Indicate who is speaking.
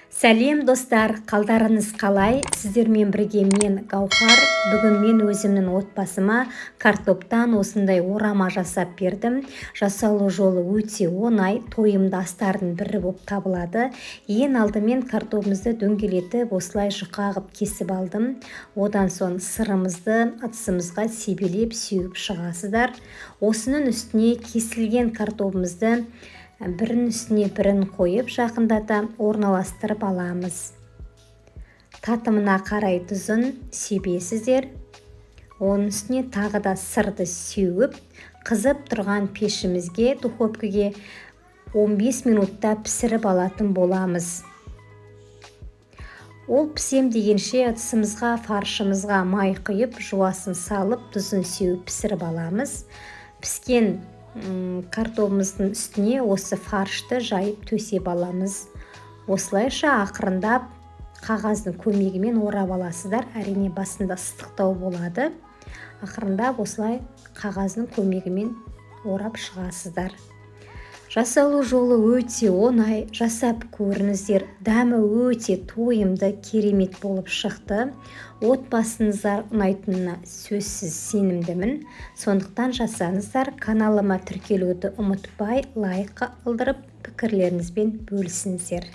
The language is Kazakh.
Speaker 1: Сәлем достар, қалдарыңыз қалай? Сіздермен бірге мен Гаухар. Бүгін мен өзімнің отбасыма картоптан осындай орама жасап бердім. Жасалу жолы өте оңай, тойымды астардың бірі болып табылады. Ең алдымен картопымызды дөңгелетіп, осылай жұқа қылып кесіп алдым. Одан соң сырымызды ыдысымызға себелеп сеуіп шығасыздар. Осының үстіне кесілген картопымызды бірін үстіне бірін қойып жақындата орналастырып аламыз. Татымына қарай тұзын себесіздер. Оның үстіне тағы да сырды сеуіп, қызып тұрған пешімізге, духовкаге 15 минутта пісіріп алатын боламыз. Ол пісем дегенше ыдысымызға, фаршымызға май құйып, жуасын салып, тұзын сеуіп пісіріп аламыз. Піскен картопымыздың үстіне осы фаршты жайып төсеп аламыз. Осылайша ақырындап қағаздың көмегімен орап аласыздар. Әрине басында ыстықтау болады. Ақырындап осылай қағаздың көмегімен орап шығасыздар. Жасалу жолы өте оңай, жасап көріңіздер. Дәмі өте тойымды, керемет болып шықты. Отбасыңызға ұнайтынына сөзсіз сенімдімін. Сондықтан жасаңыздар. Каналыма тіркелуді ұмытпай, лайк қалдырып, пікірлеріңізбен бөлісіңіздер.